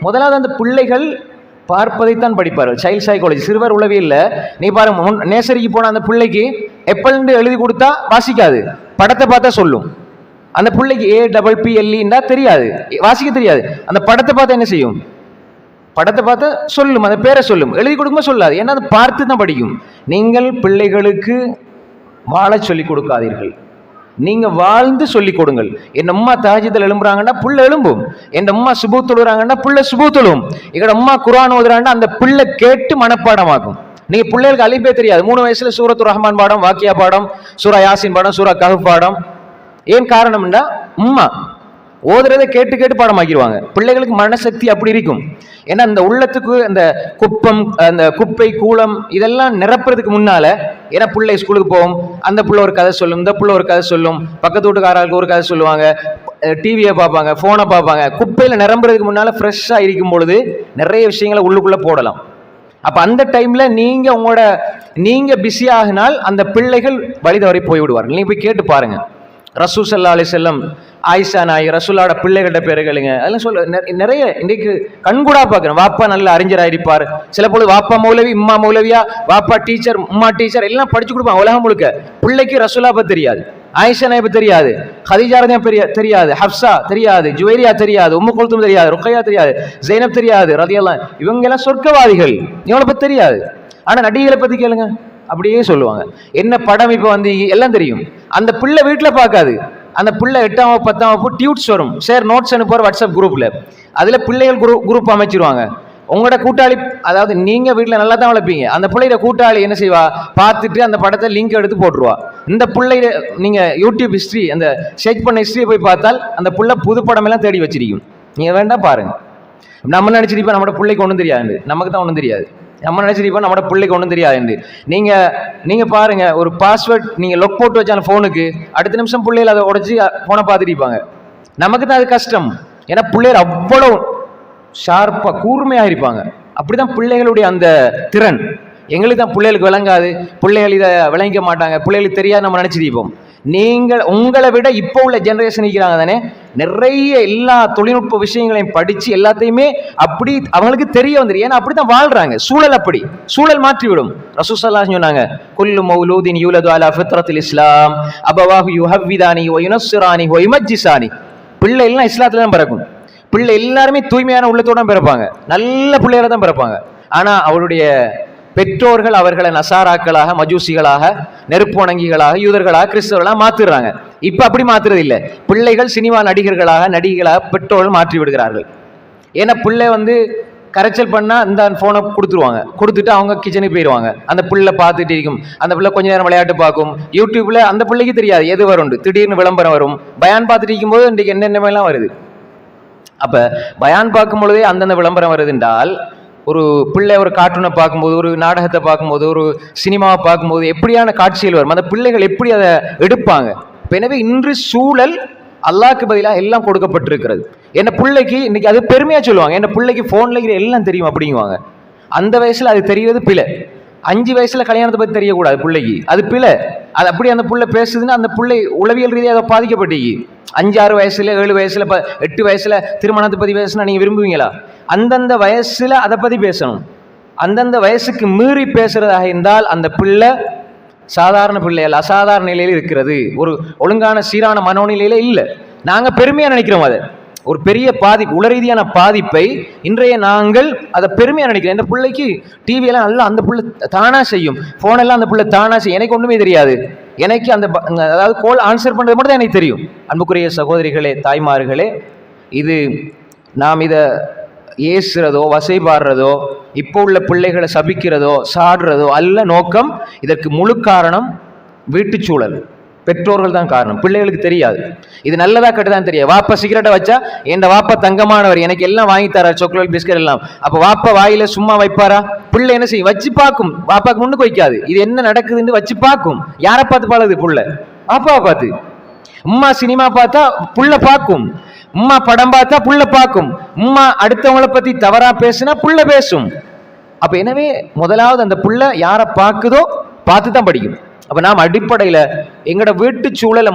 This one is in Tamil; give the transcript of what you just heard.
முதலாவது அந்த பிள்ளைகள் பார்ப்பதைத்தான் படிப்பார்கள். சைல்ட் சைக்காலஜி, சிறுவர் உளவியல்ல நீ பாருங்க, நேசரிக்கு போன அந்த பிள்ளைக்கு எப்பல்னு எழுதி கொடுத்தா வாசிக்காது, படத்தை பார்த்தா சொல்லும். அந்த பிள்ளைக்கு APPLEன்னா தெரியாது, வாசிக்க தெரியாது. அந்த படத்தை பார்த்தா என்ன செய்யும்? படத்தை பார்த்தா சொல்லும், அந்த பேரை சொல்லும். எழுதி கொடுக்கும்போது சொல்லாது, ஏன்னா அதை பார்த்து தான் படிக்கும். நீங்கள் பிள்ளைகளுக்கு வாழ சொல்லிக் கொடுக்காதீர்கள், நீங்க வாழ்ந்து சொல்லிக் கொடுங்கள். என் அம்மா தாஜிதல் எழும்புறாங்கன்னா புள்ள எழும்பும், என் அம்மா சுபூ தொழுறாங்கன்னா புள்ள சுபூ தொழும், எங்களோட அம்மா குர்ஆன் ஓதுறாங்கன்னா அந்த பிள்ளை கேட்டு மனப்பாடமாகும். நீங்க பிள்ளைகளுக்கு அலிபே தெரியாது, 3 வயசுல சூரத்து ரஹ்மான் பாடம், வாக்கியா பாடம், சூரா யாசின் பாடம், சூரா கஹஃப் பாடம். ஏன் காரணம்னா உம்மா ஓதுறதை கேட்டு கேட்டு பாடமாக்கிடுவாங்க. பிள்ளைகளுக்கு மனசக்தி அப்படி இருக்கும். ஏன்னா அந்த உள்ளத்துக்கு அந்த குப்பம், அந்த குப்பை கூளம் இதெல்லாம் நிரப்புறதுக்கு முன்னால, ஏன்னா பிள்ளை ஸ்கூலுக்கு போகும், அந்த பிள்ளை ஒரு கதை சொல்லும், இந்த பிள்ளை ஒரு கதை சொல்லும், பக்கத்து வீட்டுக்காரர்களுக்கு ஒரு கதை சொல்லுவாங்க, டிவியை பார்ப்பாங்க, ஃபோனை பார்ப்பாங்க. குப்பையில் நிரம்புறதுக்கு முன்னால ஃப்ரெஷ்ஷாக இருக்கும் பொழுது நிறைய விஷயங்களை உள்ளுக்குள்ள போடலாம். அப்ப அந்த டைம்ல நீங்க பிஸி ஆகினால் அந்த பிள்ளைகள் வழி தவறி போய் விடுவார்கள். நீங்க போய் கேட்டு பாருங்க. ரசூல் ஸல்லல்லாஹு அலைஹி வஸல்லம், ஆயிஷா நாயகி, ரசூலோட பிள்ளைகளோட பேருகளுங்க, அதெல்லாம் சொல்ல நிறைய இன்றைக்கு கண்கூடா பார்க்குறேன். வாப்பா நல்ல அறிஞராயிருப்பார், சில பொழுது வாப்பா மௌலவி, உம்மா மௌலவியா, வாப்பா டீச்சர், உம்மா டீச்சர் எல்லாம் படிச்சு கொடுப்பாங்க உலகம் முழுக்க. பிள்ளைக்கு ரசூலா பத்தி தெரியாது, ஆயிஷா நாயகி தெரியாது, ஹதீஜா ரலியல்லாஹு தெரியாது, ஹப்ஸா தெரியாது, ஜுவைரியா தெரியாது, உம்மு குல்தும் தெரியாது, ருக்கையா தெரியாது, ஜைனப் தெரியாது ரலியல்லாஹு. இவங்க எல்லாம் சொர்க்கவாதிகள், இவங்களை பத்தி தெரியாது. ஆனா நடிகளை பத்தி கேளுங்க, அப்படியே சொல்லுவாங்க. என்ன படம் இப்ப வந்து எல்லாம் தெரியும். அந்த பிள்ளை வீட்டுல பார்க்காது, அந்த பிள்ளை 8ஆம் வகுப்பு 10ஆம் வகுப்பு டியூட்ஸ் வரும், ஷேர் நோட்ஸ் அனுப்புவார் வாட்ஸ்அப் குரூப்ல, அதுல பிள்ளைகள் குரூப் அமைச்சிருவாங்க. உங்களோட கூட்டாளி, அதாவது நீங்க வீட்டுல நல்லா தான் வளர்ப்பீங்க, அந்த பிள்ளையோட கூட்டாளி என்ன செய்வா, பார்த்துட்டு அந்த படத்தை லிங்க் எடுத்து போட்டுருவா. இந்த பிள்ளை நீங்க யூடியூப் ஹிஸ்டரி, அந்த சர்ச் பண்ண ஹிஸ்டரியை போய் பார்த்தால் அந்த பிள்ளை புது படம் எல்லாம் தேடி வச்சிருக்கும். நீங்க வேண்டாம் பாருங்க. நம்ம நினைச்சிருப்பா நம்மளோட பிள்ளைக்கு ஒன்றும் தெரியாது, நமக்கு தான் ஒன்றும் தெரியாது. நம்ம நினைச்சிருப்போம் நம்மளோட பிள்ளைக்கு ஒன்றும் தெரியாது. நீங்க பாருங்க, ஒரு பாஸ்வேர்ட் நீங்க லொக் போட்டு வச்சாலும் போனுக்கு, அடுத்த நிமிஷம் பிள்ளைகள் அதை உடச்சி போனை பார்த்துட்டு இருப்பாங்க. நமக்கு தான் அது கஷ்டம், ஏன்னா பிள்ளைகள் அவ்வளவு ஷார்ப்பா கூர்மையா இருப்பாங்க. அப்படிதான் பிள்ளைகளுடைய அந்த திறன். எங்களுக்கு தான் பிள்ளைகளுக்கு விளங்காது, பிள்ளைகள் இதை விளங்கிக்க மாட்டாங்க, பிள்ளைகளுக்கு தெரியாது நம்ம நினைச்சிருப்போம். நீங்கள் உங்களை விட இப்போ உள்ள ஜெனரேஷன் இருக்கிறாங்க தானே, நிறைய எல்லா தொழில்நுட்ப விஷயங்களையும் படிச்சு எல்லாத்தையுமே அப்படி அவங்களுக்கு தெரிய வந்துரு. ஏன்னா அப்படித்தான் வாழ்றாங்க, சூழல் அப்படி, சூழல் மாற்றிவிடும். ரசூல் ஸல்லல்லாஹு அலைஹி சொன்னாங்க, குல்லு மௌலூதின் யூலது அலா ஃபித்ரத்தில் இஸ்லாம் அபவாஹு யுஹவ்விதானி வ யுனஸ்ஸிரானி வ யுமஜ்ஜிசானி. பிள்ளை எல்லாம் இஸ்லாத்துல தான் பிறக்கும். பிள்ளை எல்லாருமே தூய்மையான உள்ளத்தோட பிறப்பாங்க, நல்ல பிள்ளைகளை தான் பிறப்பாங்க. ஆனா அவருடைய பெற்றோர்கள் அவர்களை நசாராக்களாக, மஜூசிகளாக, நெருப்பு வணங்கிகளாக, யூதர்களாக, கிறிஸ்தவர்களாக மாத்துறாங்க. இப்ப அப்படி மாத்துறது இல்லை. பிள்ளைகள் சினிமா நடிகைகளாக பெற்றோர்கள் மாற்றி விடுகிறார்கள். ஏன்னா பிள்ளை வந்து கரைச்சல் பண்ணா இந்த போனை கொடுத்துருவாங்க, கொடுத்துட்டு அவங்க கிச்சனுக்கு போயிடுவாங்க. அந்த பிள்ளை பார்த்துட்டு இருக்கும், அந்த பிள்ளை கொஞ்ச நேரம் விளையாட்டு பார்க்கும். யூடியூப்ல அந்த பிள்ளைக்கு தெரியாது எது வரும், திடீர்னு விளம்பரம் வரும். பயான் பார்த்துட்டு இருக்கும்போது இன்றைக்கு என்னென்னலாம் வருது. அப்ப பயான் பார்க்கும் பொழுதே அந்தந்த விளம்பரம் வருது என்றால், ஒரு பிள்ளை ஒரு கார்ட்டூனை பார்க்கும்போது, ஒரு நாடகத்தை பார்க்கும்போது, ஒரு சினிமாவை பார்க்கும்போது எப்படியான காட்சிகள் வரும், அந்த பிள்ளைகள் எப்படி அதை எடுப்பாங்க. எனவே இன்று சூழல் அல்லாஹ்க்கு பதிலாக எல்லாம் கொடுக்கப்பட்டிருக்கிறது. என்ன பிள்ளைக்கு இன்னைக்கு அது பெருமையா சொல்லுவாங்க, என்ன பிள்ளைக்கு போன்ல இருக்கிற எல்லாம் தெரியும் அப்படிங்குவாங்க. அந்த வயசுல அது தெரிகிறது பிள்ளை. 5 வயசுல கல்யாணத்தை பத்தி தெரியக்கூடாது பிள்ளைக்கு, அது பிள்ளை. அது அப்படி அந்த பிள்ளை பேசுதுன்னா அந்த பிள்ளை உளவியல் ரீதியாக அதை பாதிக்கப்பட்டீங்க. 5, 6 வயசுல 7 வயசுல 8 வயசுல திருமணத்தை பத்தி பேசினா நீங்க விரும்புவீங்களா? அந்தந்த வயசுல அதை பத்தி பேசணும். அந்தந்த வயசுக்கு மீறி பேசுறதாக இருந்தால் அந்த பிள்ளை சாதாரண பிள்ளைகள் அசாதாரண நிலையில் இருக்கிறது, ஒரு ஒழுங்கான சீரான மனோநிலையில இல்லை. நாங்க பெருமையா நினைக்கிறோம், அதை ஒரு பெரிய பாதிப்பு, உள ரீதியான பாதிப்பை இன்றைய நாங்கள் அதை பெருமையா நினைக்கிறோம். இந்த பிள்ளைக்கு டிவி எல்லாம் நல்லா அந்த பிள்ளை தானா செய்யும், போன் எல்லாம் அந்த பிள்ளை தானா செய்யும், எனக்கு ஒண்ணுமே தெரியாது, எனக்கு அந்த அதாவது கோல் ஆன்சர் பண்றது மட்டும் தான் எனக்கு தெரியும். அன்புக்குரிய சகோதரிகளே, தாய்மார்களே, இது நாம் இதை ஏசுறதோ வசைபாடுறதோ இப்போ உள்ள பிள்ளைகளை சபிக்கிறதோ சாடுறதோ அல்ல நோக்கம். இதற்கு முழு காரணம் வீட்டுச்சூழல், பெற்றோர்கள் தான் காரணம். பிள்ளைகளுக்கு தெரியாது இது நல்லதா கெட்டதான் தெரியாது. வாப்பா சிகரெட்டை வச்சா என் வாப்பா தங்கமானவர், எனக்கு எல்லாம் வாங்கி தரார், சாக்லேட் பிஸ்கட் எல்லாம். அப்ப வாப்பா வாயில சும்மா வைப்பாரா? பிள்ளை என்ன செய்யும்? வச்சு பார்க்கும். வாப்பாக்கு முன்னுக்கு வைக்காது, இது என்ன நடக்குதுன்னு வச்சு பார்க்கும். யாரை பார்த்து பழகுது புள்ள? வாப்பாவை பார்த்து. உம்மா சினிமா பார்த்தா புள்ள பார்க்கும், உம்மா படம் பார்த்தா புள்ள பார்க்கும், உம்மா அடுத்தவங்களை பத்தி தவறா பேசுனா புள்ள பேசும். அப்ப எனவே முதலாவது அந்த புள்ள யாரை பார்க்குதோ பார்த்து தான் படிக்கும். அப்ப நாம் அடிப்படையில எங்களோட வீட்டு சூழலை